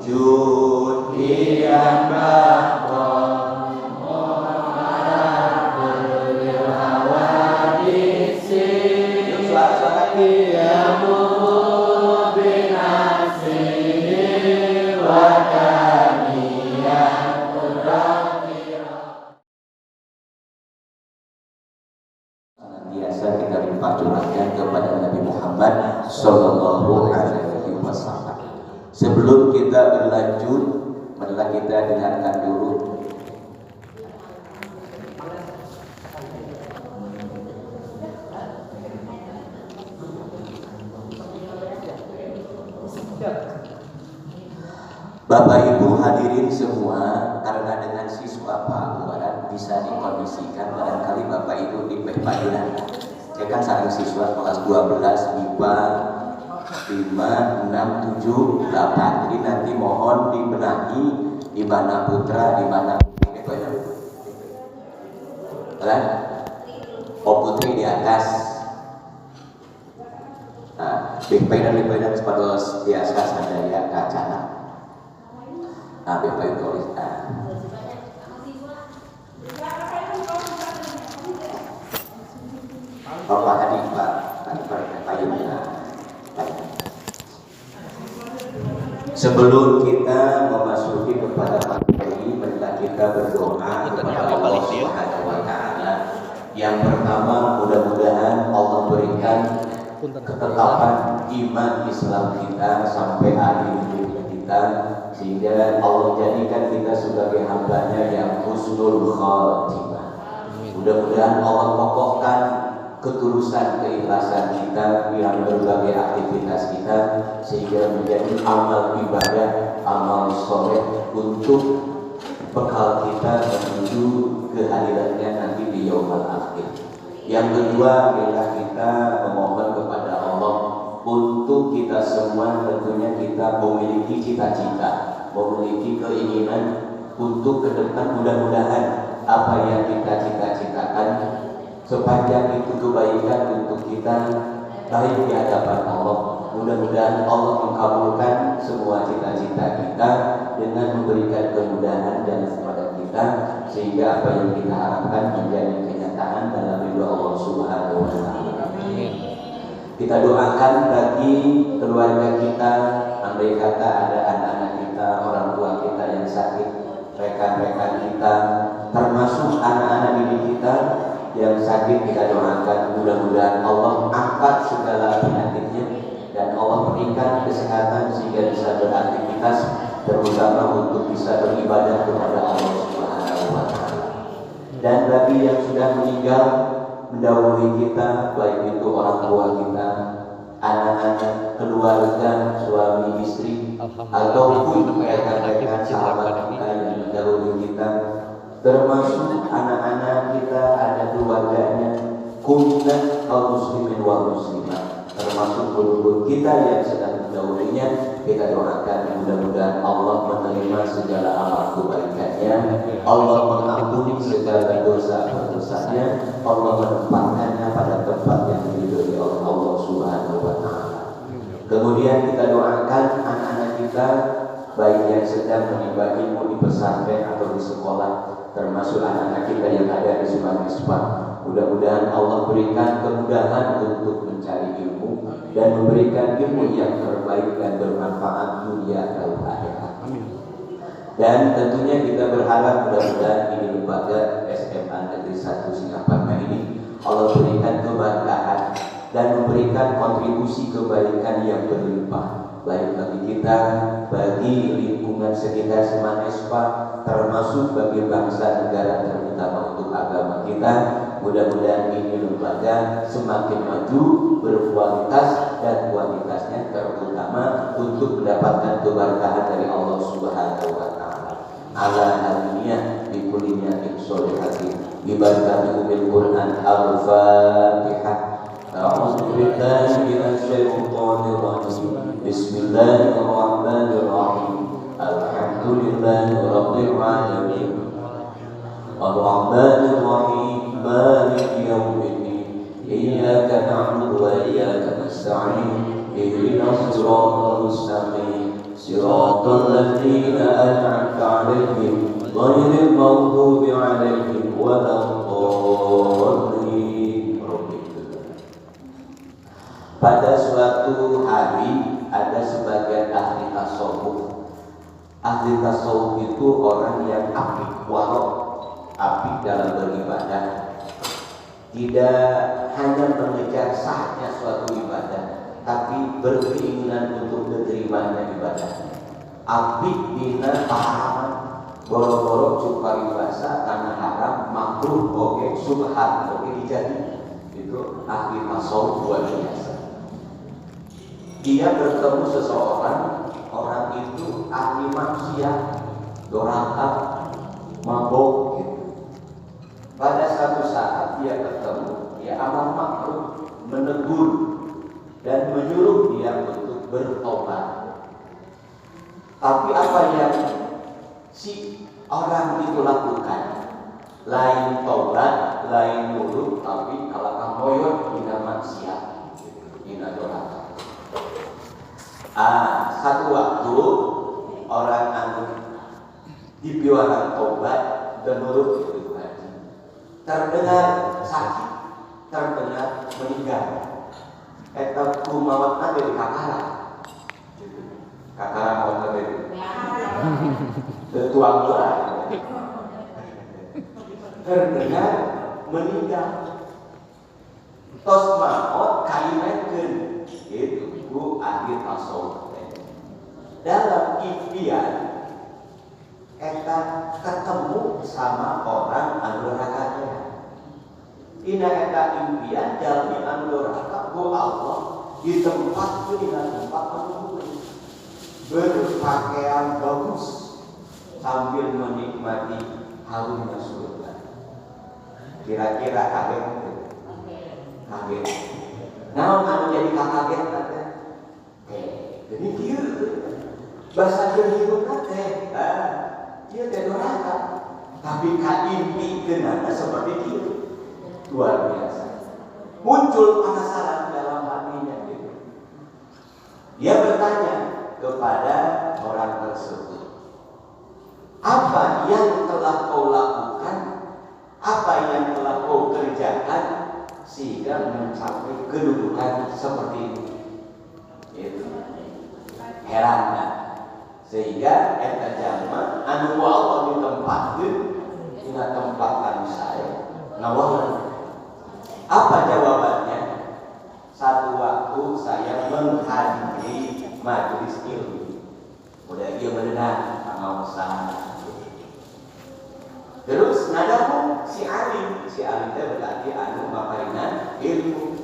sujud kian bakon mu'arabulilawadisi suara kiamu binasini wadaniyan berakira. Biasa kita limpah curahkan kepada Nabi Muhammad Sallallahu Alaihi Wasallam. Sebelum kita berlanjut, marilah kita dengarkan dulu Bapak Ibu hadirin semua, karena dengan siswa Pak Luaran bisa dikondisikan barangkali Bapak Ibu di Payunan. Ya kan sarang siswa kelas 12 MIPA 5, 6, 7, 8. Jadi nanti mohon dibenahi di mana putra, di mana putri. Oh putri di atas. Nah, Payunan sepados biasa sadaya kacana. Nah, Bapak Ibu tulis. Bapak tadi Pak Payunan. Sebelum kita memasuki kepada materi, marilah kita berdoa kepada Allah Subhanahu wa Ta'ala. Yang pertama, mudah-mudahan Allah berikan ketetapan iman Islam kita sampai akhir hidup kita, sehingga Allah jadikan kita sebagai hambanya yang husnul khatimah. Mudah-mudahan Allah kokohkan ketulusan keikhlasan kita dalam berbagai aktivitas kita, sehingga menjadi amal ibadah, amal soleh untuk bekal kita menuju kehadirannya nanti di yaumul akhir. Yang kedua adalah kita memohon kepada Allah untuk kita semua, tentunya kita memiliki cita-cita, memiliki keinginan untuk ke depan, mudah-mudahan apa yang kita cita-citakan sepanjang itu kebaikan untuk kita baik di hadapan Allah. Mudah-mudahan Allah mengabulkan semua cita-cita kita dengan memberikan kemudahan dan kepada kita, sehingga apa yang kita harapkan menjadi kenyataan dalam ridha Allah Subhanahu wa Ta'ala. Kita doakan bagi keluarga kita, andai kata ada anak-anak kita, orang tua kita yang sakit, rekan-rekan kita, termasuk anak-anak didik kita yang sakit, kita doakan mudah-mudahan Allah angkat segala penyakitnya dan Allah berikan kesehatan sehingga bisa beraktivitas, terutama untuk bisa beribadah kepada Allah Subhanahu wa Ta'ala. Dan bagi yang sudah meninggal mendahului kita, baik itu orang tua kita, anak-anak, keluarga, suami, istri, ataupun rekan-rekan sahabat kita yang mendahului kita, termasuk anak-anak kita, ada keluarganya, kumpulan kaum muslimin wal muslimat, termasuk guru-guru kita yang sedang mendahulunya. Kita doakan mudah-mudahan Allah menerima segala amal kebaikannya, Allah mengampuni segala dosa-dosanya, Allah menempatkannya pada tempat yang diridhoi oleh Allah Subhanahu wa Ta'ala. Kemudian kita doakan anak-anak kita, baik yang sedang menimba ilmu di pesantren atau di sekolah, termasuk anak-anak kita yang ada di sekolah-sekolah. Mudah-mudahan Allah berikan kemudahan untuk mencari ilmu dan memberikan ilmu yang terbaik dan bermanfaat dunia dan akhirat. Dan tentunya kita berharap mudah-mudahan ini lembaga SMA Negeri 1 Singaparna ini Allah berikan keberkahan dan memberikan kontribusi kebaikan yang berlimpah, baik bagi kita, bagi lingkungan sekitar Semanespa, termasuk bagi bangsa negara, terutama untuk agama kita. Mudah-mudahan ini lembaga semakin maju, berkualitas, dan kualitasnya terutama untuk mendapatkan keberkahan dari Allah Subhanahu wa Ta'ala. Ala aliyah bi kulli niyatin sholihatin bi barakati umil Quran. Al-Fatihah. A'udzu billahi minasy syaithanir rajim. Bismillahirrahmanirrahim. Alhamdulillahi rabbil alamin. Ar-Rahmanir Rahim. Maliki yaumiddin. Iyyaka na'budu wa iyyaka nasta'in. Ihdinas siratal mustaqim. siratal ladzina an'amta 'alaihim ghairil maghdubi 'alaihim waladdallin. Pada suatu hari ada sebagian ahli tasawuf. Ahli tasawuf itu orang yang apik warok, apik dalam beribadah. Tidak hanya mengejar sahnya suatu ibadah, tapi berkeinginan untuk diterimanya ibadah. Apik dina paham, boro-boro cukari puasa karena haram, makruh, oke, subhan, oke dijadi. Itu ahli tasawuf luar biasa. Dia bertemu seseorang, orang itu ahli maksiat, doraka, mabok gitu. Pada satu saat dia ketemu, dia amat makruh, menegur dan menyuruh dia untuk bertobat. Tapi apa yang si orang itu lakukan? Lain tobat, lain nurut, tapi kalau kamoyot tidak maksiat, tidak doraka. Satu waktu orang anu dipiwaran tobat dan nurut itu haji, terdengar sakit, terdengar meninggal. Eta kumawatna dari kakara mawatna dari tetuang doa, terdengar meninggal. Tos maot kalimatkeun itu bu ahli tasawuf. Dalam impian eta ketemu sama orang anu neraka. Ina eta impian jalmi anu neraka ku Allah di tempat anu berpakaian bagus sambil menikmati harumnya surga. Kira-kira kaget. Naon anu jadi kaget teh? Jadi kieu bahasa hirup teh. Dia teh doraka. Tapi ka impi geunana seperti kieu. Luar biasa. Muncul penasaran dalam hatinya gitu. Dia bertanya kepada orang tersebut, apa yang telah kau lakukan? Apa yang telah kau kerjakan sehingga mencapai kedudukan seperti ini? Itu heran kan? Sehingga eta jalma anu Allah ditempatkeun dina tempat anu saya nawalan. Apa jawabannya? Satu waktu saya menghadiri majelis ilmu, udah dia mendengar pengawasan. Terus nadahu si alim itu berarti anu maparinan ilmu.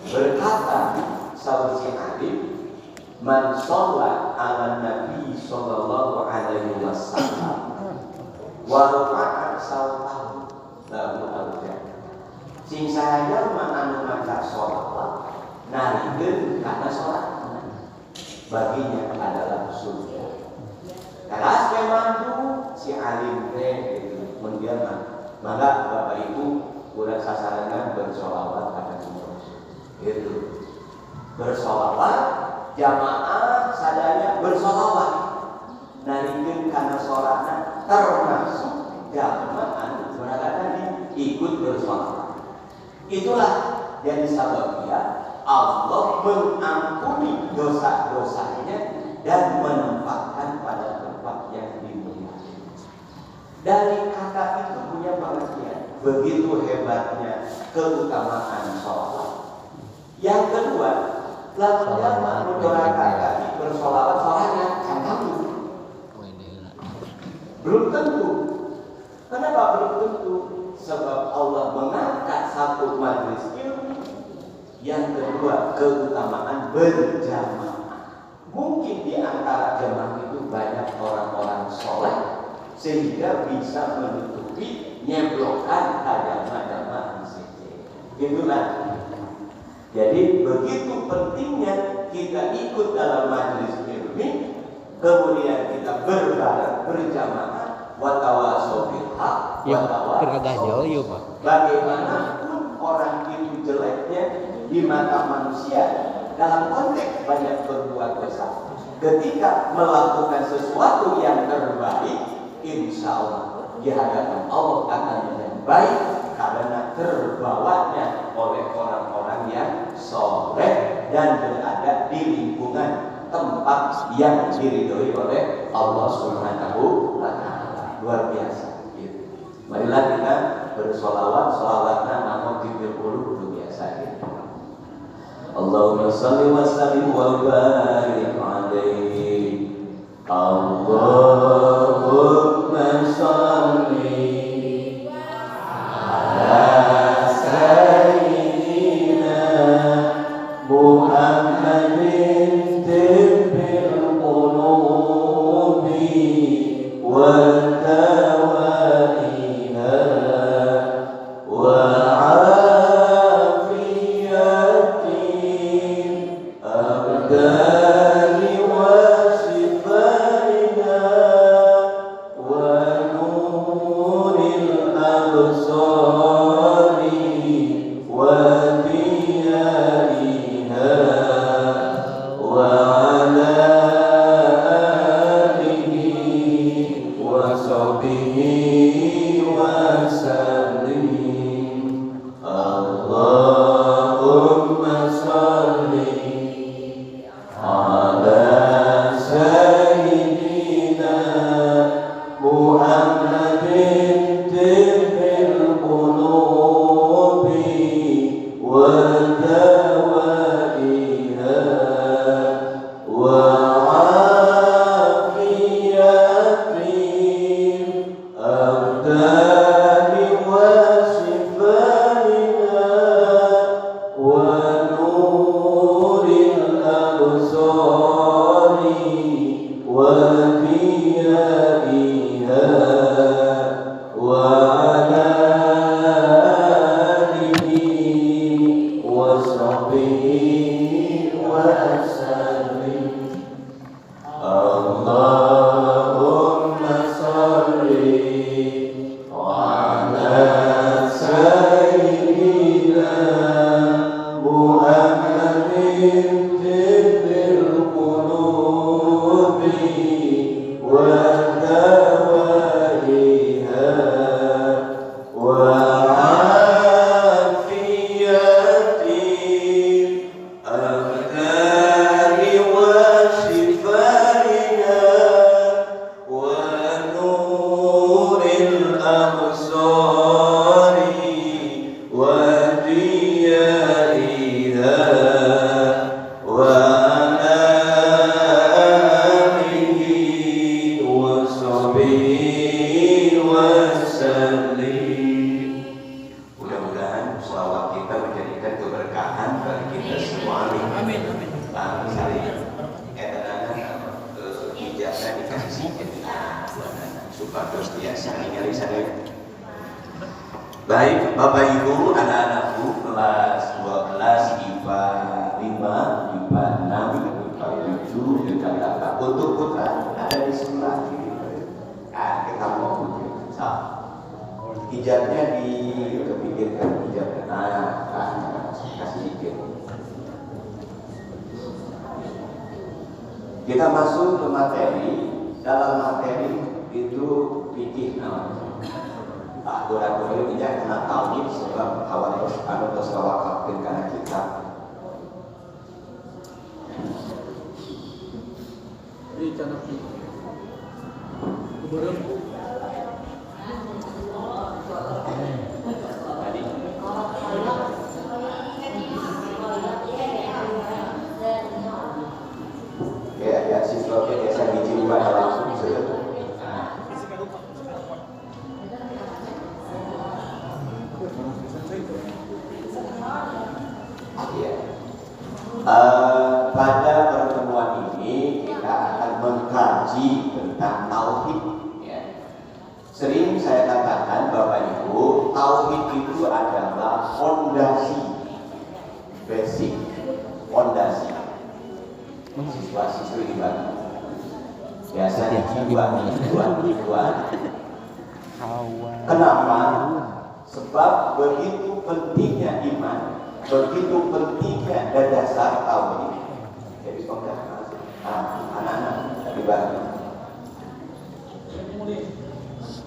Berkata sahabat si alim, man sholat ala nabi sallallahu alaihi wasallam wa rafa'a sautahu lahu al-jannah. Sing saya anu maca sholawat narikeun kana sholat baginya adalah surga. Kelas memang si alim teh mendiam maka Bapak Ibu urang sasarangan bersolawat pada Rasul. Itu bersolawat jamaah sadaya bersolawat narikeun kana sholatna termasuk jamaah anu berangkat ikut bersolawat. Itulah jadi sababnya Allah mengampuni dosa-dosanya dan menempatkan pada tempat yang dimuliakan. Dari kata itu punya pengertian. Begitu hebatnya keutamaan sholat. Yang kedua, lakunya mendoakan kami bersolawat sholatnya kan kamu. Belum tentu. Kenapa belum tentu? Sebab Allah mengangkat satu majelis ilmu. Yang kedua, keutamaan berjamaah. Mungkin di antara jamaah itu banyak orang-orang soleh sehingga bisa menutupi nyeblokkan jamaah di situ. Itulah. Jadi begitu pentingnya kita ikut dalam majelis ilmu, kemudian kita berbareng berjamaah. Watawasau bil haq, watawasau. Bagaimanapun orang itu jeleknya di mata manusia dalam konteks banyak berbuat dosa. Ketika melakukan sesuatu yang terbaik, insya Allah di hadapan Allah akan menjadi baik karena terbawanya oleh orang-orang yang soleh dan berada di lingkungan tempat yang diridhoi oleh Allah Subhanahu wa Ta'ala. Luar biasa. Marilah kita bersolawat, solawatnya namun 70 biasa. Allahumma salli wa sallim wa barik alaihi. Allahumma salli ala sayyidina Muhammadin tibbil qulubi wa dawaiha wa afiyatin abdani wa shifaiha wa nuril absari wa diyaiha wa ala alihi wa sahbihi wa sallim. Allahumma salli ala sayyidina Muhammadin tibbil qulubi wa dawaiha wa afiyatin abdani wa shifaiha wa nuril absari wa diyaiha wa ala alihi wa sahbihi wa sallim. Allahumma salli ala sayyidina Muhammadin tibbil qulubi wa dawaiha wa afiyatin abdani wa shifaiha wa nuril absari wa diyaiha wa ala alihi wa sahbihi wa sallim. Mudah-mudahan sholawat kita menjadikan keberkahan bagi kita semua. Amin. Terus ijazah dikasih supados biasa ningali sadaya. Baik, Bapak Ibu, anak-anakku kelas 12 IPA 5, IPA 6, IPA 7, IPA 8 untuk putra ada di sebelah kiri. Kita mau uji. Hijabnya dipikirkan hijabnya. Kasih hijab. Kita masuk ke materi. Dalam materi itu fikih namanya. Aturan-aturan ini kena tauhid sebab awal terus tawakkalkan karena kita. Ini cantik. Ya, siswa biasa dijiwa langsung sudah. Pada pertemuan ini kita akan mengkaji tentang tauhid. Sering saya katakan Bapak Ibu, tauhid itu adalah fondasi, basic, fondasi. Siswa-siswi dibagi. Biasanya jiwa. Kenapa? Sebab begitu pentingnya iman Begitu pentingnya dan dasar tauhid. Jadi anak-anak dibantu.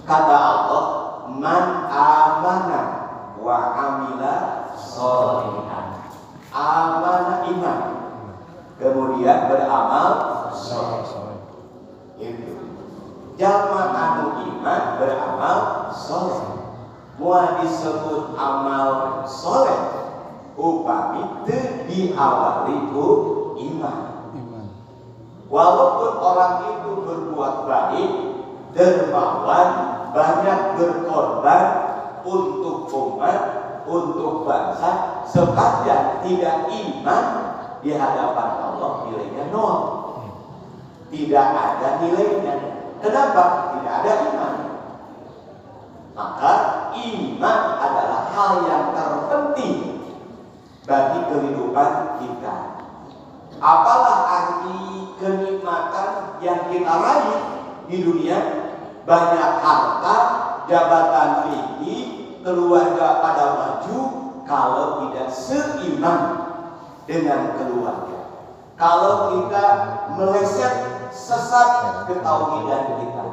Kata Allah, man amana wa amila sholihan. Amanah iman, kemudian beramal soleh. Itu jamaah anu iman beramal soleh. Mua disebut amal soleh upami teu diawali ku iman. Walaupun orang itu berbuat baik, dermawan, banyak berkorban untuk umat, untuk bangsa, sepanjang tidak iman di hadapan Allah nilainya nol. Tidak ada nilainya. Kenapa? Tidak ada iman. Maka iman adalah hal yang terpenting bagi kehidupan kita. Apalah arti kenikmatan yang kita raih di dunia? Banyak harta, jabatan tinggi, keluarga pada maju, kalau tidak seiman dengan keluarga. Kalau kita meleset sesat ketauhidan kita,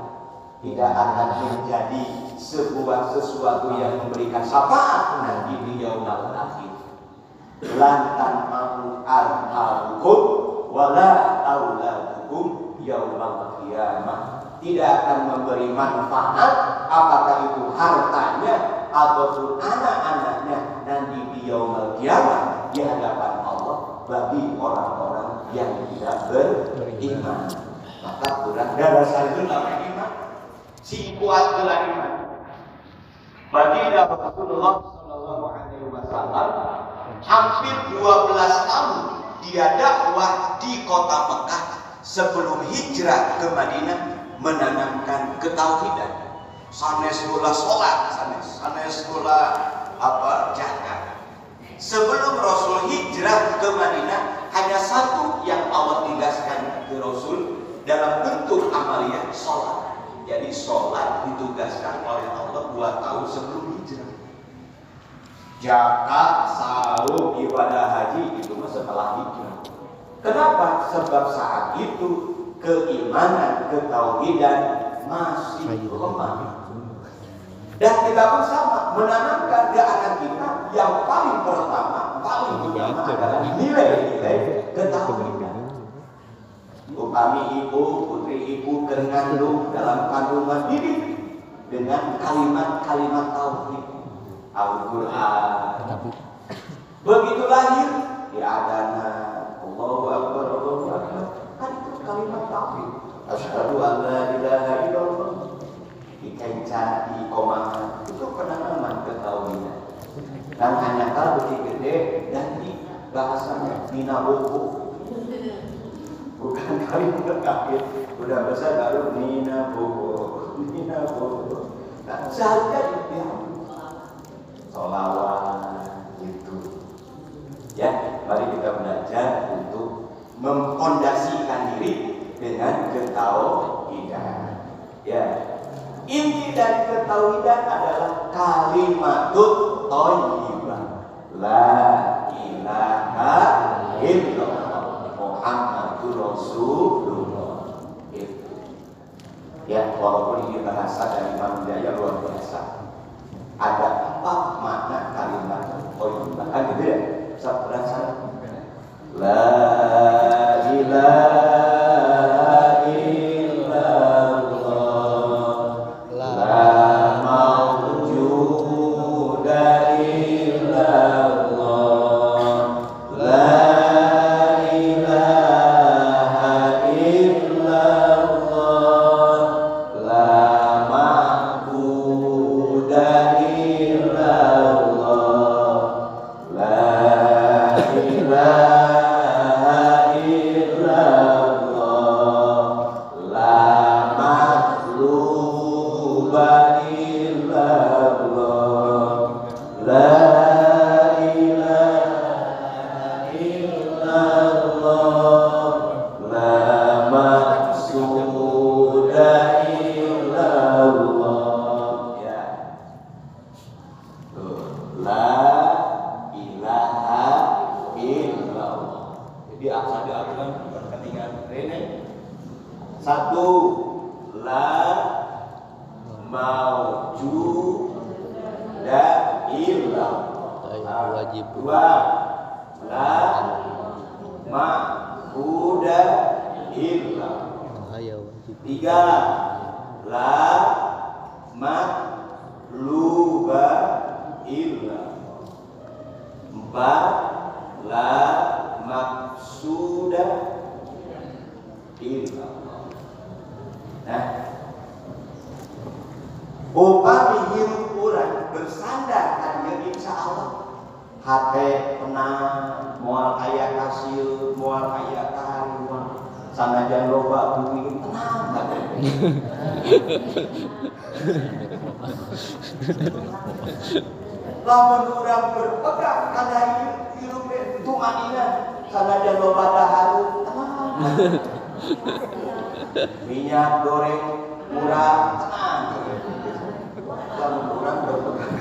tidak akan menjadi sebuah sesuatu yang memberikan syafaat nanti di yaumul akhir. Lantan ma'u al-hukum wala auladukum yaumul qiyamah. Tidak akan memberi manfaat apakah itu hartanya ataupun anak-anaknya nanti di yaumul qiyamah di hadapan Allah bagi orang-orang yang tidak beriman. Maka kurang dasar itu namanya iman. Si kuat adalah iman. Baginda Rasulullah sallallahu alaihi wasallam hampir 12 tahun dia dakwah di kota Mekah sebelum hijrah ke Madinah menanamkan ketauhidan. Sanes kula salat, sanes kula zakat. Sebelum Rasul hijrah ke Madinah hanya satu yang Allah tugaskan ke Rasul dalam bentuk amaliyah, salat. Jadi sholat ditugaskan oleh Allah 2 tahun sebelum hijrah. Zakat, saum, ibadah haji itu setelah hijrah. Kenapa? Sebab saat itu keimanan, ketauhidan masih lemah. Dan kita pun sama menanamkan ke anak kita yang paling pertama, paling utama adalah nilai-nilai ketauhidan. Upami ibu, putri ibu mengandung dalam kandungan didik dengan kalimat-kalimat tauhid Al-Quran. Begitu lahir, ya adana Allahu Akbar, Allahu Akbar. Kan itu kalimat tauhid. Asyhadu an la ilaha illallah. Dikaitkan di komandan itu penanaman ketauhidan. Dan hanya kalau begitu gede dan di bahasanya minabuku. Bukan kalimat terakhir, udah besar baru Nina Bobo. Nah, seharusnya itu sholawat itu. Ya, mari kita belajar untuk mempondasikan diri dengan ketauhidan. Ya, inti dari ketauhidan adalah kalimatut thayyibah. La ilaha illallah Muhammadur Rasulullah. Itu. Ya, walaupun ini bahasa dari Imam Jaya luar biasa. Ada 4 makna kalimat thayyibah. Kan gitu ya? Bisa berasa. La ilaha Satu, la maujuda illallah. Wajib. Dua, la ma'buda illallah. Wajib. Tiga, la matluba illallah. Empat, la maksuda illallah. Nah, upami hirup urang bersandar kan insya Allah hate tenang, moal aya kasih, moal aya karuan, sanajan loba bumi tenang hate. Lamun urang berpegang kana hirup tumanina, sanajan loba dahareun tenang. Minyak goreng murah tenang. Lamun urang berpegang.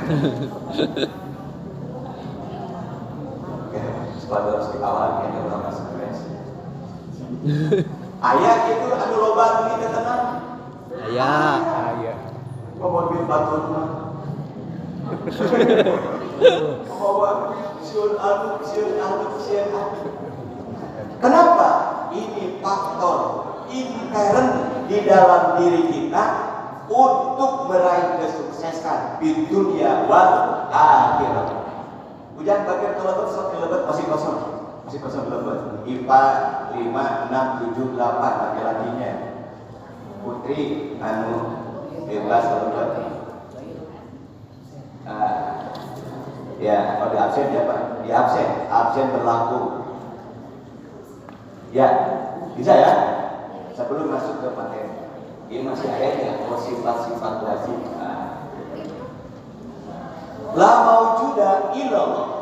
Pada harus dikawal ya orang stres. Ayah itu anu loba duit tenang. Ayah. Ngomong duit batur mah. Bawa siun anu. Kenapa? Ini faktor intern di dalam diri kita untuk meraih kesuksesan di dunia wal akhirat. Hujan bagian kelebet sok kelebet masih kosong kelebet. IPA 5, 6, 7, 8 laki-lakinya. Putri anu bebas kelebet. Ya, kalau di absen ya Pak, di absen berlaku. Ya, bisa ya. Sebelum masuk ke materi, ini masih ayatnya, sifat-sifat wajib. La maujuda illallah.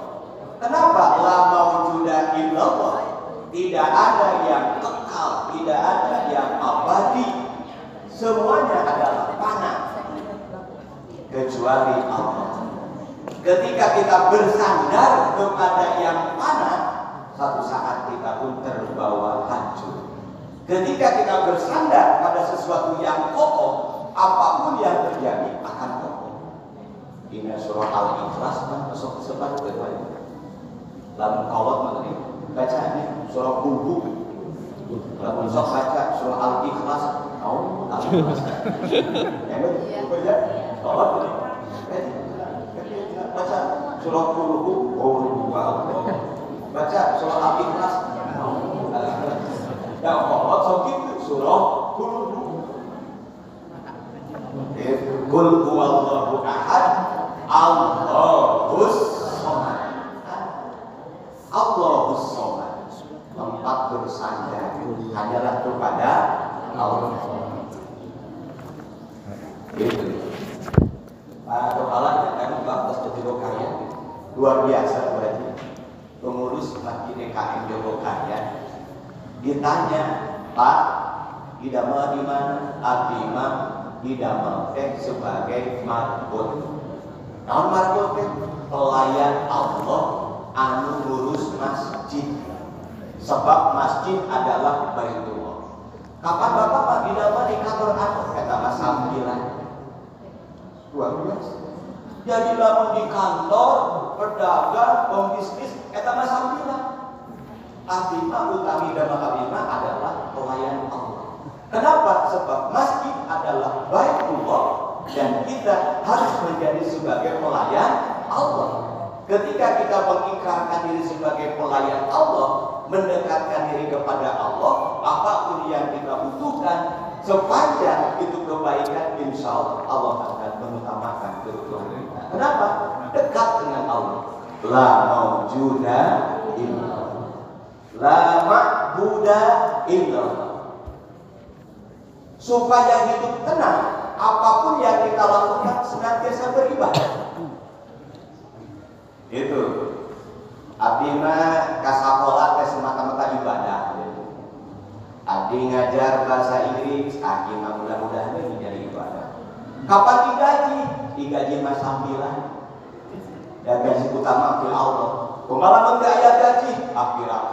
Kenapa la maujuda illallah? Tidak ada yang kekal, tidak ada yang abadi. Semuanya adalah fana kecuali Allah. Ketika kita bersandar kepada yang fana, satu saat kita pun terbawa hancur. Ketika kita bersandar pada sesuatu yang kokoh, apapun yang terjadi akan kokoh. Ini surah Al-Ikhlas kan masuk sebat kedua. Lalu kolot mengenai bacanya surah Qul. Lalu sok baca surah Al-Ikhlas, Al-Ikhlas. Yang itu baca kolot ini. Baca surah Qul, baca surah Al-Ikhlas. Yang kolot sok itu surah Qul. Qul huwallahu ahad. Allahus Somad. Tempat bersandar hanyalah kepada Allah. Itu. Pak Kepala kan bagus jadi kaya. Luar biasa berarti. Pengurus Masjid DKM Jogokaya ditanya, Pak, idamel di mana? Abdi mah idamel sebagai marbot. Naon marbot teh? Pelayan Allah anu ngurus masjid. Sebab masjid adalah Baitullah. Kapan Bapak Pak didama di kantor apa? Kata Mas Sambilan. Luar biasa. Jadi lamun di kantor, pedagang, pembisnis, kata Mas Sambilan. Abimah utami dama abimah adalah pelayan Allah. Kenapa? Sebab masjid adalah Baitullah dan kita harus menjadi sebagai pelayan Allah. Ketika kita mengikrarkan diri sebagai pelayan Allah, mendekatkan diri kepada Allah, apapun yang kita butuhkan, sepanjang itu kebaikan, insya Allah akan mengutamakan kebutuhan kita. Kenapa? Dekat dengan Allah. La maujuda illallah, la ma'buda illallah. Supaya hidup tenang, apapun yang kita lakukan senantiasa beribadah. Itu abdi mah ka sakola teh semata-mata ibadah. Abdi ngajar bahasa Inggris, abdi mah mudah-mudahan menjadi ibadah. Kapan digaji? Digaji mah sambilan. Dan gaji utama ke Allah. Pengalaman teu aya gaji, akhirat.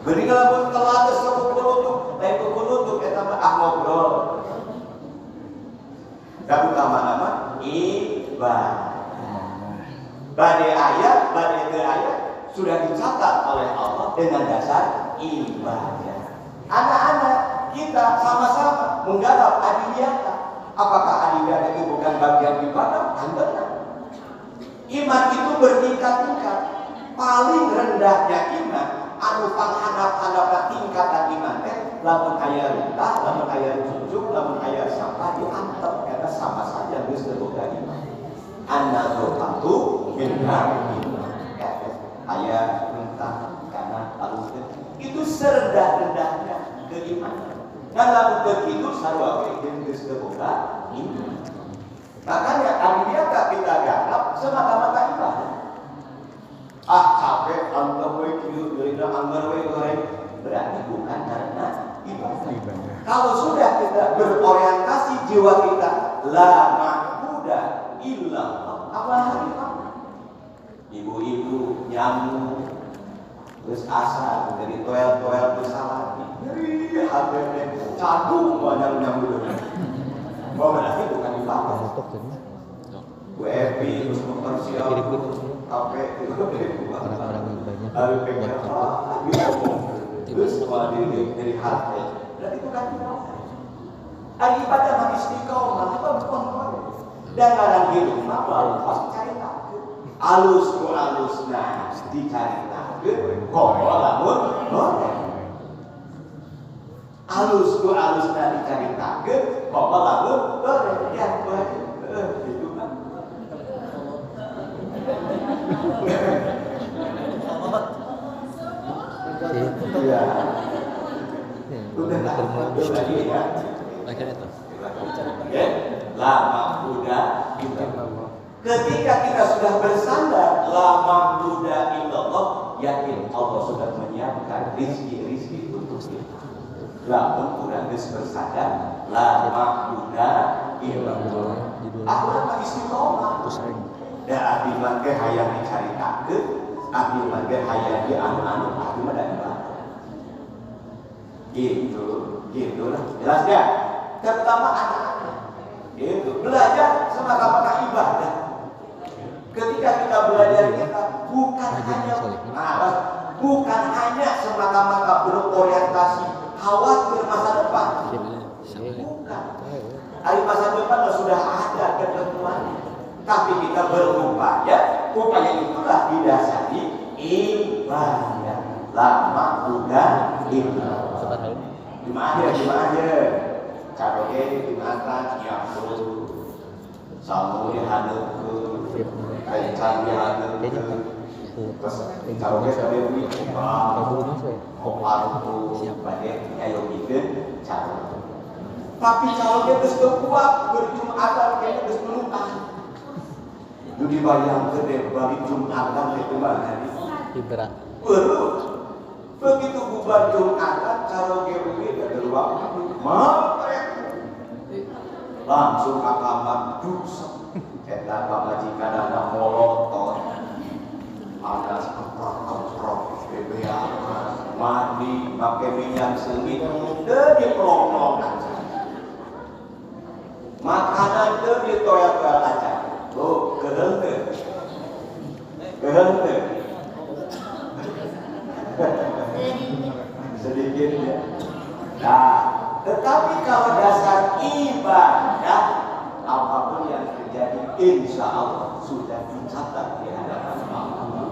Beri kalau telat sebut kunutuk, lain kunutuk kita mah ngobrol. Dan utama-nama ibadah. Badai ayat, badai ke ayat sudah dicatat oleh Allah dengan dasar ibadah. Anak-anak kita sama-sama menggarap adiyata. Apakah adiyata itu bukan bagian ibadah? Benar. Iman itu bertingkat-tingkat. Paling rendahnya iman anu panghandap-handapna tingkatan iman teh lamun aya rindah, lamun aya junjung, lamun aya sapa diantep karena sama saja geus boga iman. An-nazaratu minna iman. Aya mentah karena alus itu serendah-rendahnya keimanan. Dan lamun begitu sarua geus boga iman. Makanya adiyata kita garap semata-mata ibadah. Capek, antep we kieu geurina anggar we goreng. Berarti bukan karena ibadah. Kalau sudah kita berorientasi jiwa kita la ma'budu illallah. Apa hari-hari? Ibu-ibu nyamuk terus asal dari toel-toel bersalah. Ngeri hati cadung banyak nyamuk. Berarti bukan ibadah. WFP terus mempersiapkan sampai orang-orang banyak hari pengen terus dari hati dan itu kan ibadah mah istiqomah apa bukan dan kadang hidup apa pasti cari tahu alus ku alus nah dicari tahu kok lamun alus ku alus nah dicari tahu kok lamun ya itu kan iya. Udah lagi ya. Lama udah kita. Ketika kita sudah bersandar lama udah illallah, yakin Allah sudah menyiapkan rizki untuk kita. Lamun udah bersandar lama udah illallah. Aku udah istiqomah. Dan abdi mah ge hayang dicaritakeun, abdi mah ge hayang di anu-anu, abdi mah da ibadah. Gitu lah. Jelas ya? Terutama anak-anak. Gitu. Belajar semata-mata ibadah. Ketika kita belajar kita bukan hanya semata-mata berorientasi khawatir masa depan. Bukan. Hari masa depan sudah ada ketentuannya. Tapi kita berupaya, upaya itulah didasari ibadah. Lama udah ibadah. Gimana aja? Caroge dimakan, diampun. Samu dihadapkan, kencan dihadapkan. Terus caroge sambil Oparku, badai, ayo bikin caroge. Tapi caroge terus kuat, berjumatan kayaknya terus meluntang. Jadi bayang gede balik Jumatan itu mana nih? Berat. Begitu bubar Jumatan, cara gewe ada ruang, langsung ke kamar dusa. Kita pamajikan anak molotot, ada keprok BBM, mandi, pakai minyak sengit, jadi pelong-pelong aja. Makanan itu ditoyak-toyak aja. Oh, kehente. Sedikit ya. Nah, tetapi kalau dasar ibadah, apapun yang terjadi, insya Allah sudah dicatat di hadapan Allah.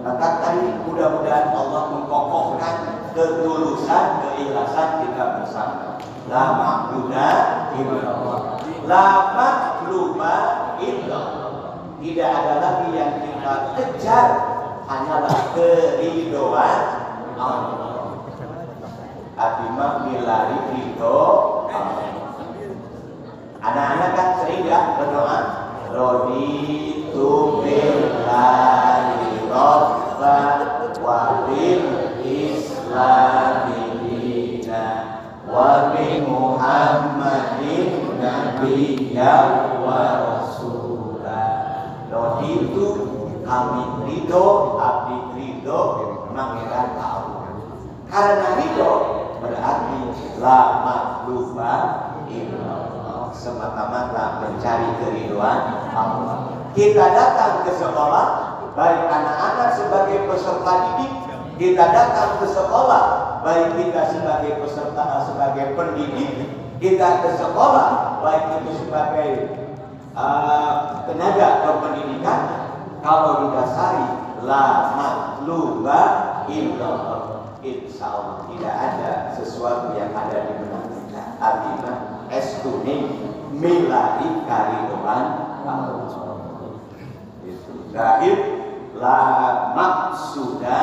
Maka tadi mudah-mudahan Allah mengkokohkan ketulusan, keikhlasan kita bersama. La ma'budu illallah. La matluba illallah. Tidak ada lagi yang kita kejar, hanyalah keridhaan Allah. Atimah milari ridho Allah. Anak-anak kan sering ya berdoa, raditu billahi rabban wa bil islami dinan wa bi Muhammadin nabiyyan wa rasulah. Raditu kami ridho ridho, abdi ridho, pangeran tahu. Karena ridho berarti la matluba illallah, semata-mata mencari keridhaan Allah. Kita datang ke sekolah, baik anak-anak sebagai peserta didik, kita datang ke sekolah, baik kita sebagai peserta, sebagai pendidik, kita ke sekolah, baik itu sebagai tenaga pendidikan, kalau didasari la matluba illallah, insya Allah tidak ada sesuatu yang ada di benak kita. Artinya estune milari karidoan Allah. Terakhir, la maksuda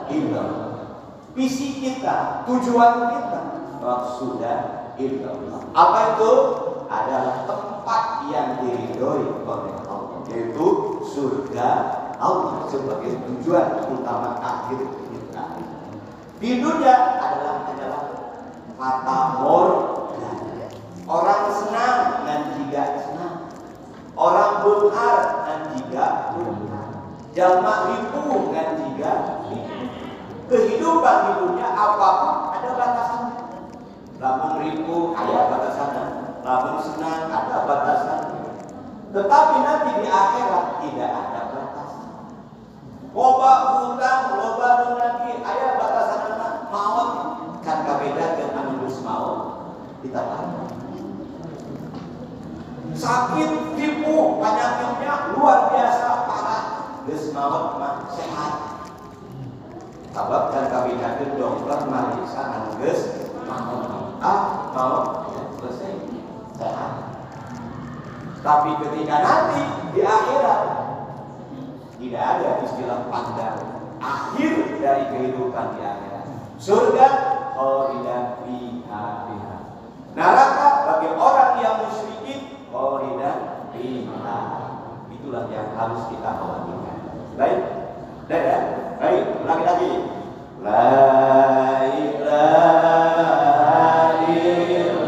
illallah. Visi kita, tujuan kita, maksuda illallah. Apa itu? Adalah tempat yang diridhoi oleh Allah, yaitu surga Allah sebagai tujuan utama akhir kita. Di dunia adalah kata morgana. Orang senang dan tidak senang. Orang benar dan tidak benar. Jalma ribu dan tidak ribu. Kehidupan di dunia apa-apa ada batasannya. Lamun ribu ada batasannya. Lamun senang ada batasannya. Tetapi nanti di akhirat tidak ada batasan. Loba hutang, loba nanti ada batasannya. Maut kan kabeda dengan manusia maut kita tahu. Sakit, tipu, penyakitnya luar biasa parah. Geus maut mah sehat. Sabab kan kabinatkeun dokter mariksa anu geus maut. Maut selesai sehat. Tapi ketika nanti di akhirat tidak ada istilah pandang akhir dari kehidupan di akhirat. Surga khalidan fiha. Neraka bagi orang yang musyrikin khalidan fiha. Itulah yang harus kita khawatirkan. Baik? Ya? Baik, ulangi lagi. La ilaha illallah.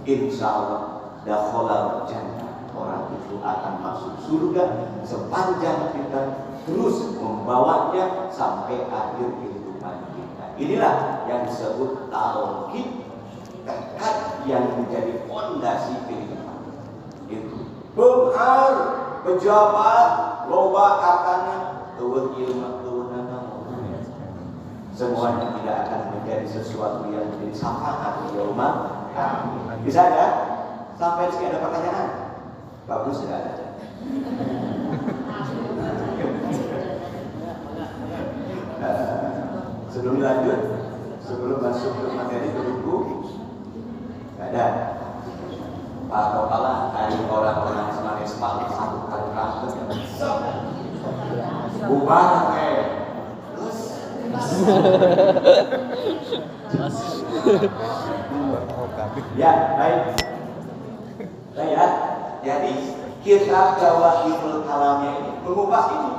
Insya Allah dakhalal jannah, orang itu akan masuk surga sepanjang kita terus membawanya sampai akhir kehidupan kita. Inilah yang disebut tauhid, tekad yang menjadi fondasi kehidupan. Itu benar pejabat loba katanya teueur ilmu teueur semuanya tidak akan menjadi sesuatu yang menjadi syafaat yaumah. Bisa ya? Sampai sekian ada pertanyaan? Bagus, tidak ada. Sebelum lanjut, sebelum masuk ke materi ke buku, ada Pak Kepala dari orang-orang sebagai sepakat satu kali rambut yang bubar terus ya, baik. Ya, jadi kitab Jawahirul Kalamnya ini mengupas ini.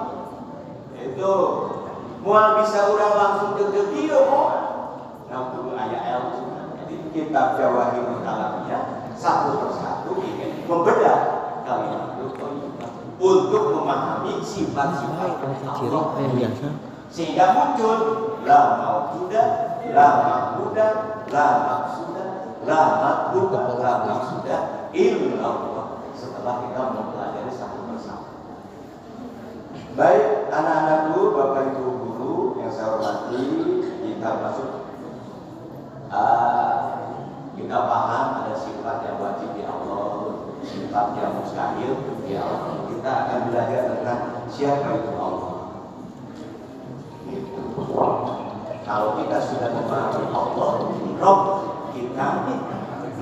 Itu mual bisa orang langsung ke video yang perlu ayat ilmu. Jadi kitab Jawahirul Kalamnya satu persatu ingin membedah kalimat itu untuk memahami sifat-sifat Allah. Sehingga muncul la maujuda, la mahmuda, la maksuda, la matluba, la maksuda illallah. Setelah kita mempelajari satu persatu. Baik anak-anakku, bapak ibu guru yang saya hormati, kita masuk kita kita paham ada sifat yang wajib di Allah, sifat yang mustahil di Allah. Kita akan belajar tentang siapa itu Allah. Gitu. Kalau kita sudah memahami Allah, Rob kita,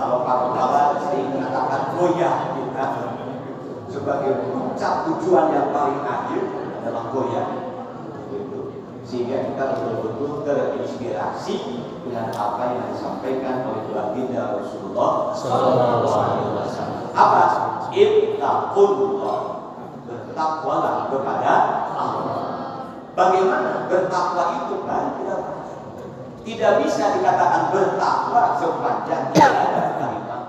kalau para ulama sering mengatakan goyah kita, sebagai puncak tujuan yang paling akhir adalah goyah. Gitu. Sehingga kita betul-betul terinspirasi dengan apa yang disampaikan oleh baginda Rasulullah SAW. Apa? Ittaqullah, bertakwalah kepada Allah. Bagaimana bertakwa itu kan? Tidak bisa dikatakan bertakwa sepanjang tidak ada kalimat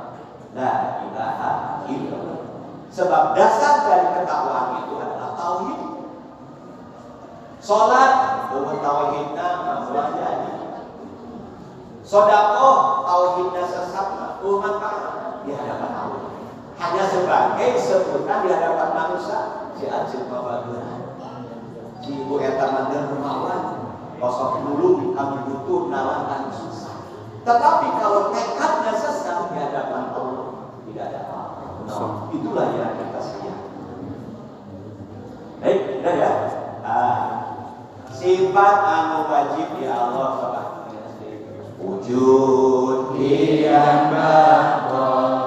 la ilaha illallah. Sebab dasar dari ketakwaan itu adalah tauhid. Salat, tauhidna masalah jadi. Sedekah, tauhidnya sesat, maka di hadapan Allah. Hanya sebagai sebutan di hadapan manusia. Si ajib mabaduna, si ibu eta mandir rumawan, kosong dulu kami butuh nalangan susah. Tetapi kalau tekadnya sesat di hadapan Allah, tidak ada apa-apa. Nah, itulah yang kita sayang. Baik, sudah ya. Sifat anu wajib di Allah sobat. Wujud yang baqo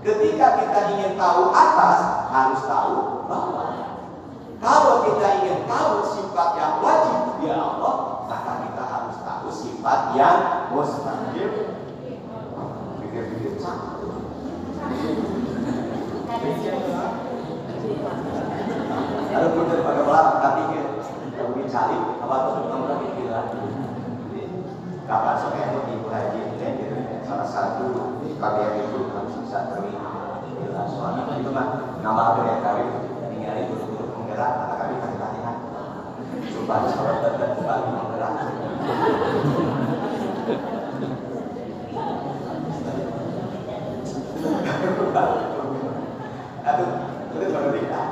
ketika kita ingin tahu atas, harus tahu bawah. Kalau kita ingin tahu sifat yang wajib di Allah, maka kita harus tahu sifat yang mustahil. Pikir-pikir sama. Ada pun daripada belakang, tapi kita cari apa tuh kamu lagi bilang. Kapan sore ibu haji gitu. Salah satu kalian itu harus bisa terima. Soalnya itu mah ngamal dari kami tinggal itu untuk menggerak kata kami hati-hatian supaya sholat tetap kembali menggerak. Aduh, itu baru kita.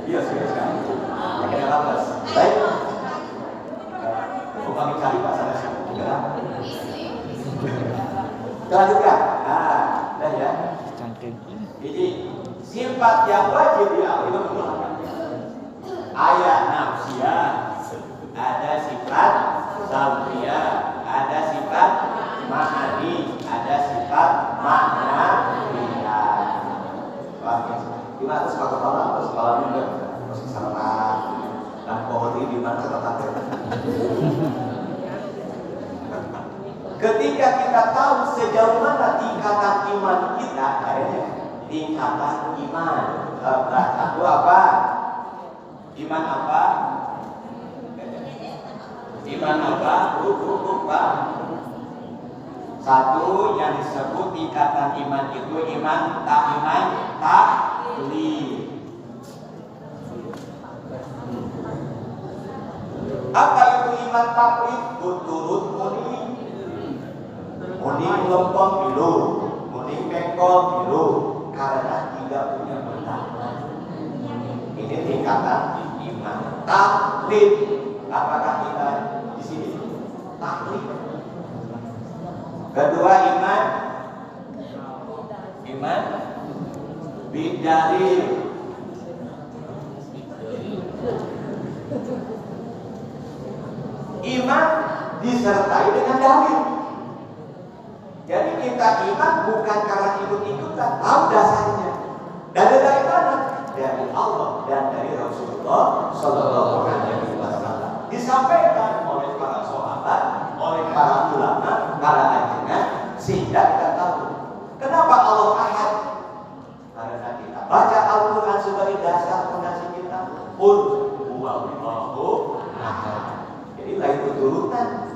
Iya, sudah. Baik. Kami cari kira-kira? Lanjutkan. Nah, ya. Cangking. Jadi sifat yang wajib ya itu menggunakan ayat nafsiyah, ada sifat samriyah, ada sifat ma'ani, ada sifat ma'nawiyah. Gimana sekolah juga masih salah. Nah, pohon ini di mana terletak? Ketika kita tahu sejauh mana tingkatan iman kita, tingkatan iman. Satu apa? Iman apa? Iman apa? Lupa. Satu yang disebut tingkatan iman itu iman taklid. Apa itu iman taklid? Turut muni. Muni lempeng dulu, muni bengkol dulu, karena tidak punya pendapat. Ini tingkatan iman taklid. Apakah kita di sini taklid? Kedua iman bidalil. Iman disertai dengan dalil. Jadi kita iman bukan karena ikut-ikutan, tahu dasarnya. Dari mana? Dari Allah dan dari Rasulullah Sallallahu Alaihi Wasallam. Disampaikan oleh para sahabat, oleh para ulama, para ajengan, sehingga kita tahu. Kenapa Allah ahad? Karena kita baca Al-Quran sebagai dasar fondasi kita. Qul huwallahu ahad. Jadi lain urutan.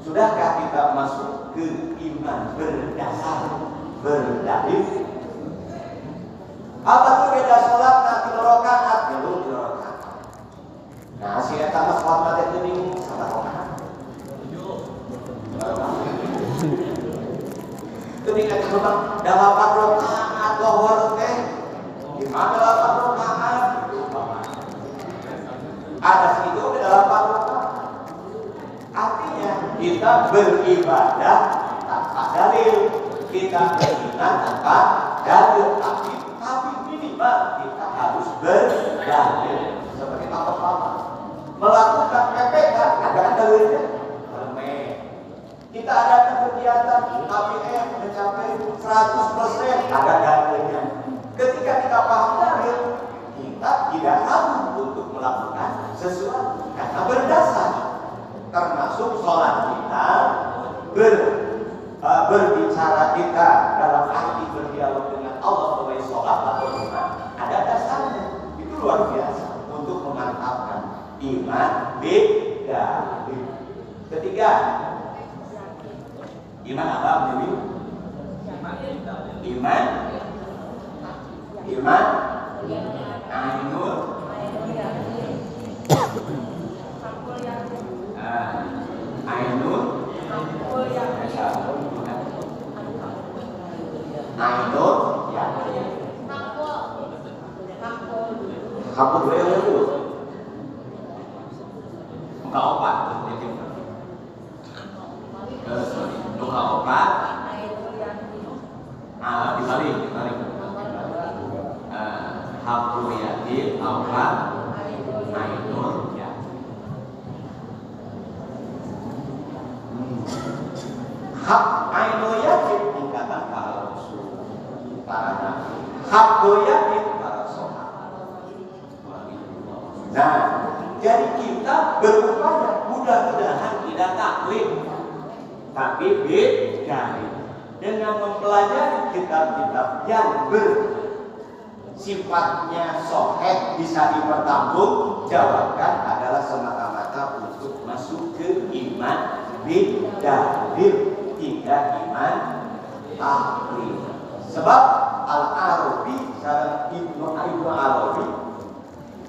Sudahkah kita masuk ke iman berdasar, berdalil? Apa tuh beda sholat nanti rakaat belum rakaat. Nah, si eta mah sholat mate teuing sabar rakaat. Teuing eta mah 8 rakaat lohor teh. Gimana 8 rakaat? Ada segitu udah 8 rakaat. Artinya kita beribadah tanpa dalil, kita beriman tanpa dalil, tapi minimal kita harus berdalil. Seperti apa? Melakukan PPK ada dalilnya. Kita ada kegiatan KPM mencapai 100%, ada dalilnya. Ketika kita paham dalil, kita tidak ragu untuk melakukan sesuatu karena berdasar. Termasuk sholat kita, berbicara kita dalam arti berdialog dengan Allah sebagai sholat atau iman, ada dasarnya. Itu luar biasa untuk memantapkan iman bidalil. Ketiga, iman apa? Iman ainul. Ainul ya. Kapur itu. Enggak opat. Enggak opat. Dibalik. Kapur yakin, opat, ainul ya. Hak ainul yakin tingkatan para rasul, para nabi. Hak yakin para sahabat. Nah, jadi kita berupaya mudah-mudahan tidak taklid, tapi bidalil. Dengan mempelajari kitab-kitab yang bersifatnya sahih bisa dipertanggungjawabkan adalah semata-mata untuk masuk ke iman bidalil, tidak iman taklid. Sebab Al-Arabi, Ibnu Arabi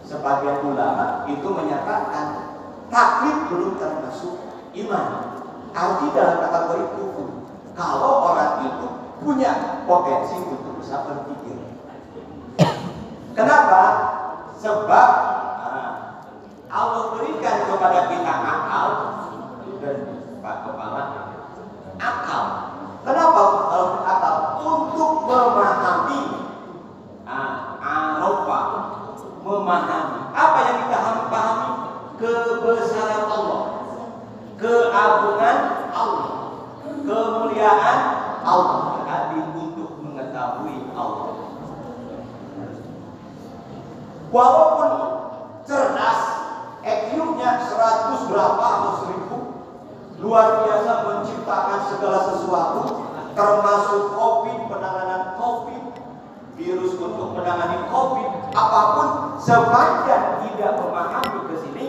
sebagian ulama itu menyatakan taklid belum termasuk iman. Arti dalam kategori kufur. Kalau orang itu punya potensi untuk bisa berpikir. Kenapa? Sebab Allah berikan kepada kita akal dan Pak Kepala, akal. Kenapa kalau akal? Untuk memahami, arafah, memahami apa yang kita pahami, kebesaran Allah, keagungan Allah, kemuliaan Allah, hadir untuk mengetahui Allah. Walaupun cerdas, IQ-nya 100 berapa atau 1000, luar biasa menciptakan segala sesuatu, termasuk COVID, penanganan COVID, virus untuk menangani COVID, apapun, sepanjang tidak memahami ke sini,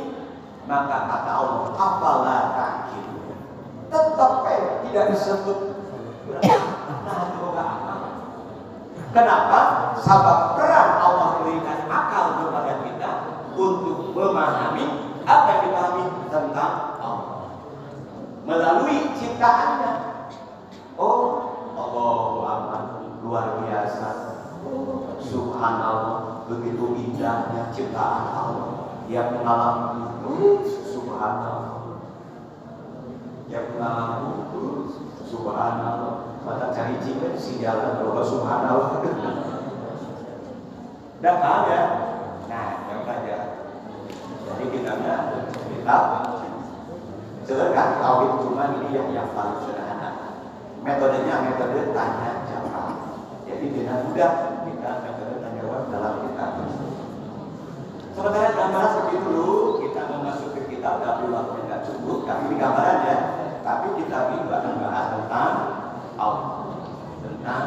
maka kata Allah, apalah takir, tetap tidak disebut. Nah, juga akal. Kenapa? Sebab peran Allah berikan akal kepada kita untuk memahami apa yang dipahami tentang Allah melalui ciptaannya. Oh, Allah luar biasa. Subhanallah, begitu indahnya ciptaan Allah. Yang mengalami subhanallah, yang mengalami subhanallah. Mata cari cipen si jalan bahwa subhanallah. Dan ada. Nah, yang saja. Jadi kita sebenarnya tauhid cuma ini yang paling sederhana. Metodenya metode tanya jawab. Jadi dengan mudah kita metode tanya jawab dalam kitab. Sementara gambaran seperti dulu kita mau masuk ke kitab, tapi waktunya tidak cukup. Tapi di gambaran ya. Tapi kita ini akan bahas tentang Allah, tentang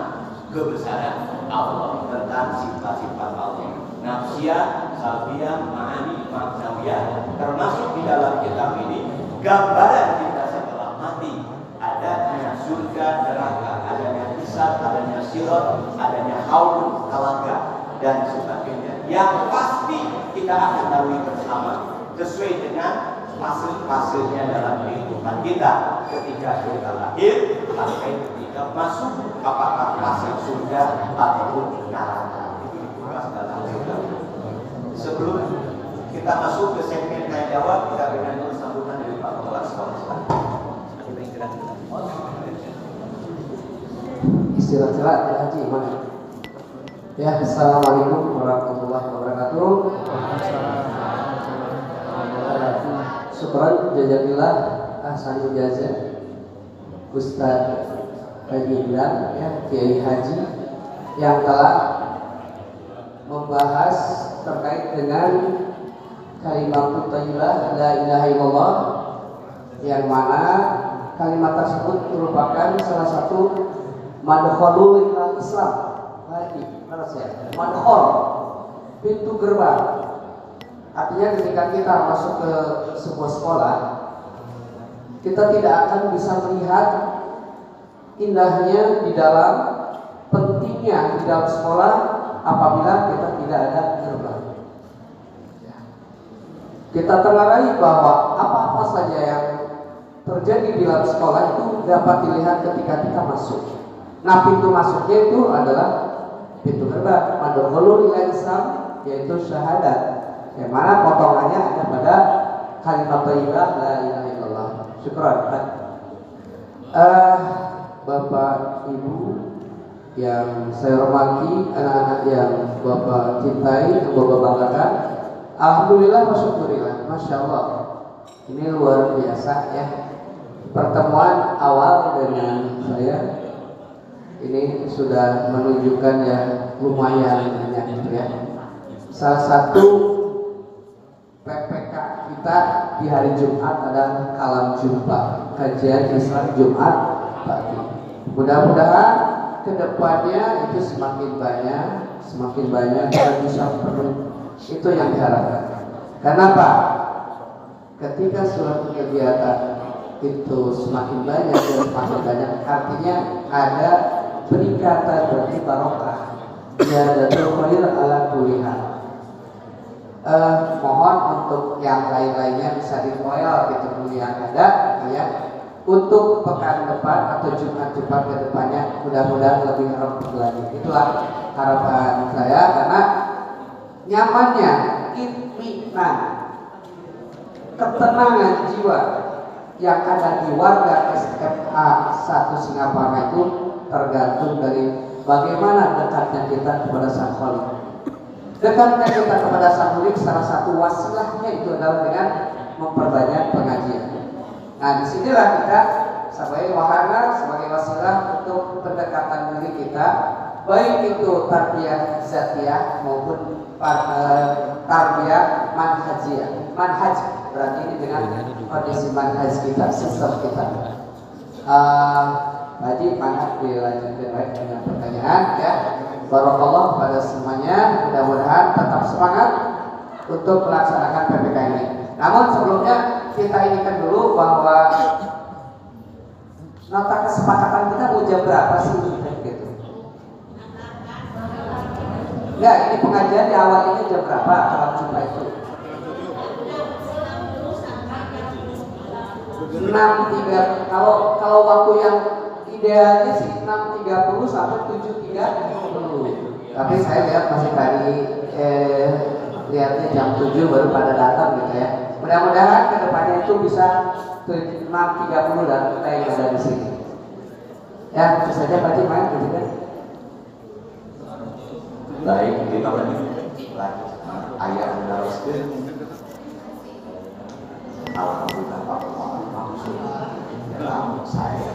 kebesaran Allah, tentang sifat-sifat Allah, nafsiyah, salbiyah, ma'ani, maknawiyah, termasuk di dalam kitab ini gambaran kita setelah mati, adanya surga, neraka, adanya hisab, adanya sirat, adanya haul, talaga, dan sebagainya. Yang pasti kita akan lalui bersama sesuai dengan fase-fasenya dalam kehidupan kita ketika kita lahir sampai ketika masuk apakah fase surga ataupun neraka. Itu dibahas dalam kitab. Sebelum kita masuk ke segmen tanya jawab, kita berikan dulu sambutan dari Pak Kepala Sekolah. Istirahat ya Haji mana? Ya, assalamualaikum warahmatullahi wabarakatuh. Syukran jazakallah ahsanul jaza Ustaz Haji Ibrahim ya, Kiai Haji yang telah membahas terkait dengan kalimat thayyibah la ilaha illallah, yang mana kalimat tersebut merupakan salah satu madkhulul Islam. Haji, madkhul, pintu gerbang. Artinya ketika kita masuk ke sebuah sekolah, kita tidak akan bisa melihat indahnya di dalam, pentingnya di dalam sekolah apabila kita tidak ada gerbang. Kita tengarai bahwa apa-apa saja yang terjadi di dalam sekolah itu dapat dilihat ketika kita masuk. Nah, pintu masuknya itu adalah pintu gerbang, madkhulul Islam, yaitu syahadat, yang mana potongannya ada pada kalimat thayyibah la ilaha illallah. Syukran. Bapak Ibu yang saya hormati, anak-anak yang Bapak cintai, yang Bapak banggakan, alhamdulillah wa syukurillah, masya Allah, ini luar biasa ya. Pertemuan awal dengan saya ini sudah menunjukkan ya lumayan banyak gitu ya. Salah satu PPK kita di hari Jumat adalah kalam jumpa, kajian Islam Jumat pagi. Mudah-mudahan kedepannya itu semakin banyak dan bisa penuh. Itu yang diharapkan. Kenapa? Ketika suatu kegiatan itu semakin banyak dan semakin banyak, artinya ada peningkatan, berarti barokah. Ziyadatul khair ala kulli hal. Mohon untuk yang lain-lainnya bisa di-foil gitu dulu yang ada ya. Untuk pekan depan atau Jumat-Jumat ke depannya mudah-mudahan lebih rapi lagi. Itulah harapan saya, karena nyamannya, itminan, ketenangan jiwa yang ada di warga SMA 1 Singaparna itu tergantung dari bagaimana dekatnya kita kepada Sang Khalik. Dekatnya kita kepada Sang Khalik salah satu wasilahnya itu adalah dengan memperbanyak pengajian. Nah, disinilah kita sebagai wahana, sebagai wasilah untuk pendekatan diri kita, baik itu tarbiyah zatiyah maupun tarbiyah manhajiyah. Manhaj berarti ini dengan kondisi manhaj kita, sistem kita. Tadi manhaj dilanjutkan baik dengan pertanyaan ya. Barakallah pada semuanya, mudah-mudahan tetap semangat untuk melaksanakan PPK ini. Namun sebelumnya kita inginkan dulu bahwa nota kesepakatan kita mau jam berapa sih gitu. Ya, ini pengajian di awal ini jam berapa kalau jumlah itu? 6.30. Kalau waktu yang idealnya sih 6.30 sampai 7.30. Tapi saya lihat masih tadi lihatnya jam 7 baru pada datang gitu ya. Mudah-mudahan kedepannya itu bisa 6.30 dan kita yang ada di sini. Ya, tentu saja Pak Haji main gitu kan. Baik, kita lanjut. Ayat meneruskan. Alhamdulillah dalam saya.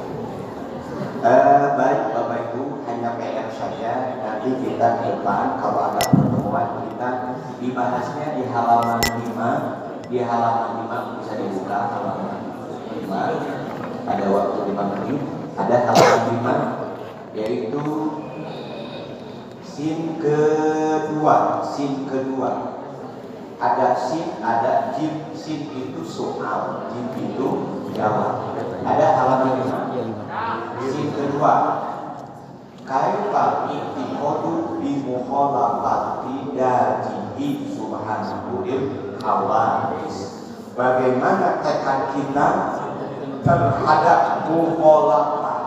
Baik Bapak Ibu, hanya PR saja. Nanti kita ke depan kalau ada pertemuan kita dibahasnya di halaman 5. Di halaman 5 bisa dibuka halaman 5. Ada waktu 5 menit. Ada halaman 5 yaitu sin kedua. Ada sin, ada jim. Sin itu soal, jim itu jawab. Ada halaman 5. Sin kedua. Kaifa i'tiqadu bi mukhalafati dajihi subhanahu hawadis. Bagaimana tekad kita terhadap mukhalafah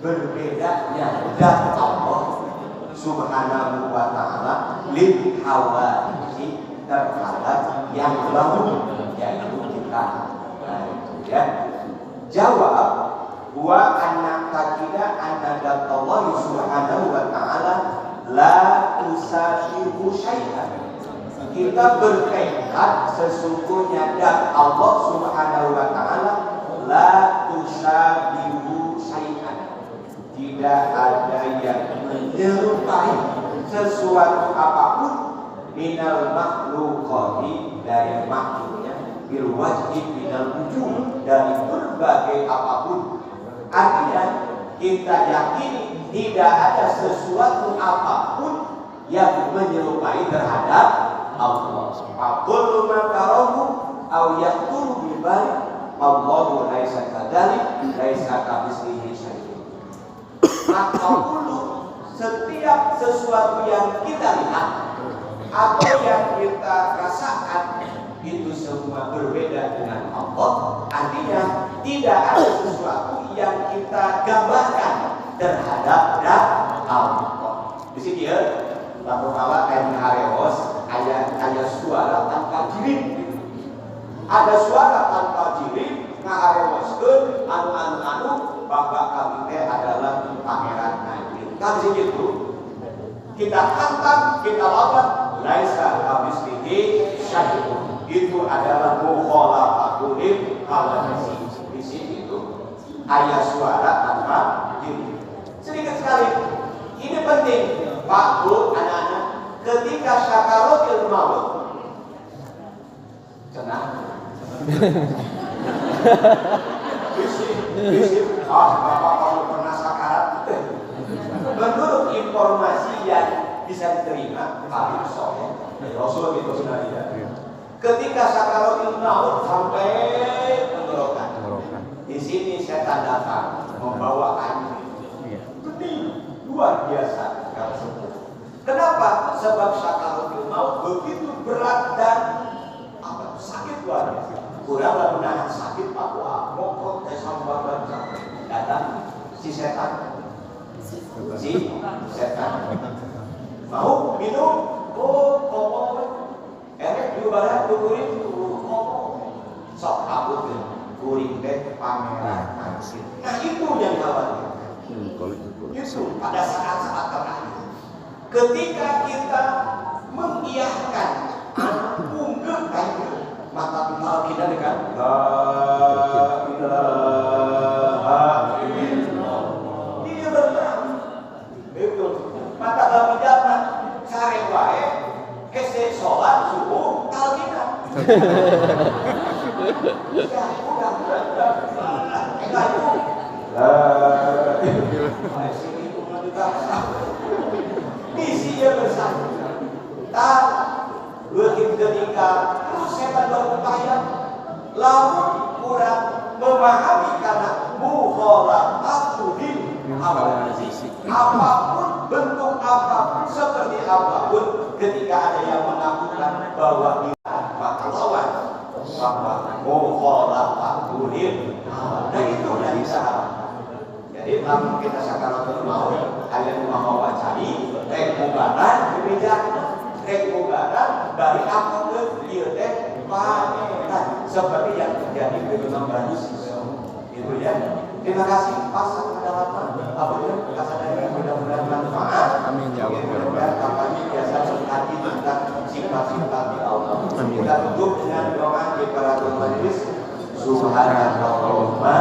berbedanya dan Allah subhanahu wa ta'ala lil hawadis terhadap yang baru yaitu kita. Nah, itu ya. Jawab wa anna takida anna Allah subhanahu wa ta'ala la tusabihu syai'an. Kita bertekad sesungguhnya dan Allah subhanahu wa ta'ala la tusabihu syai'an. Tidak ada yang menyerupai sesuatu apapun minal makhlukati dari makhluknya bil wajhi minal wujud dari berbagai apapun. Artinya kita yakini tidak ada sesuatu apapun yang menyerupai terhadap Allah. Aqulu ma tarahu aw yaqulu bi bari Allahu laisa kadzalik laisa kamitslihi syai'un. Maka dulu setiap sesuatu yang kita lihat atau yang kita rasakan itu semua berbeda dengan Allah. Artinya tidak ada sesuatu yang kita gambarkan terhadap Allah. Di sini ya, lalu kala ayat harewos ayat suara tanpa jirim. Ada suara tanpa jirim ngaharewoskeun anu bapak kami teh adalah pangeran Nabi. Kan segitu. Kita hantam, kita lawan laisa kamitslihi syai'un. Itu adalah mukhalafatul hawadis. Di sini itu ayat suara tanpa jirim. Sedikit sekali. Ini penting, Pak Bu, anak-anak. Ketika sakaratul maut, tenang. Bisik. Bapak kalau pernah sakarat. Menurut informasi yang bisa diterima, Habib Soleh, Rasul itu sudah tidak. Ketika sakaratul maut sampai tenggorokan. Di sini setan datang membawa angin. Gede, luar biasa. Kenapa? Sebab sakaratul maut begitu berat dan sakit luar biasa. Kurang menahan sakit Papua, mokok, sambar dan sampai datang si setan. Mau minum, ngomong, erek di barat kukurin, ngomong, sok kabut. kuring teh pameran hasil. Nah itu yang khawatir. Itu pada saat-saat terakhir. Ketika kita mengiyakan unggul kayu, maka kita dengan la ilaha illallah. Dia benar. Betul. Maka kami dapat sare wae hese sholat subuh talqinah. Ya udah. Misi yang bersama. Dan ketika setan berupaya lalu kurang memahami karena mukhalafatuhim apapun bentuk apapun seperti apapun ketika ada yang mengakukan bahwa kita maka lawan bahwa mukhalafatuhim. Nah itu yang bisa. Jadi kalau kita sakaratul maut kalian mau wacari rek mubaran demikian rek mubaran dari aku ke dia teh paneran seperti yang terjadi di Gunung Bagus itu ya. Terima kasih pasang pendalaman apabila kesadaran mudah-mudahan manfaat. Amin ya Allah. Dan kampanye biasa hati tentang sifat-sifat di Allah. Kita tutup dengan doa di para majelis. Subhanallahumma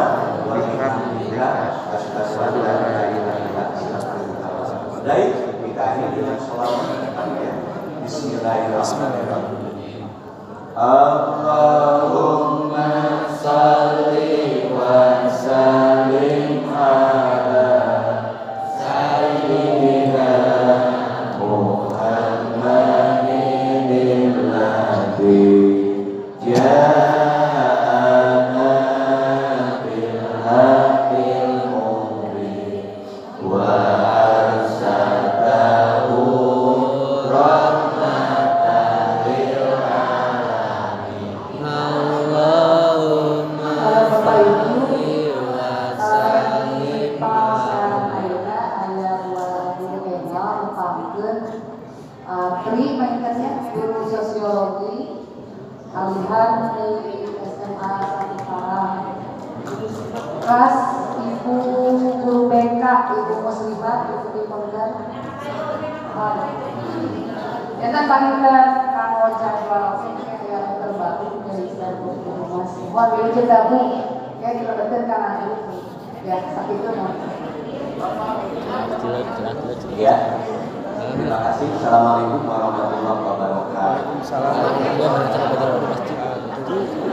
wa bihamdika asyhadu an la ilaha illa anta. Baik, kita akhiri dengan selawat. Bismillahirrahmanirrahim. Allahumma shalli wa sallim ala sayyidina Muhammadin alladzi ja'ana bil haqqil mubin wa arsalahu rahmatan lil alamin. Allahumma shalli wa sallim Tri mainkannya guru sosiologi alihan di SMA Satu Parang. Kelas ibu guru BK, ibu muslimat, ibu di Pemdan. Kita panggilkan Kang Ojan yang terbaru dari Istanbul Mas. Wah, dia cerita bu, ya kita betul karena itu ya sakit itu mau. Ya. Terima kasih. Assalamualaikum warahmatullahi wabarakatuh. Waalaikumsalam warahmatullahi wabarakatuh.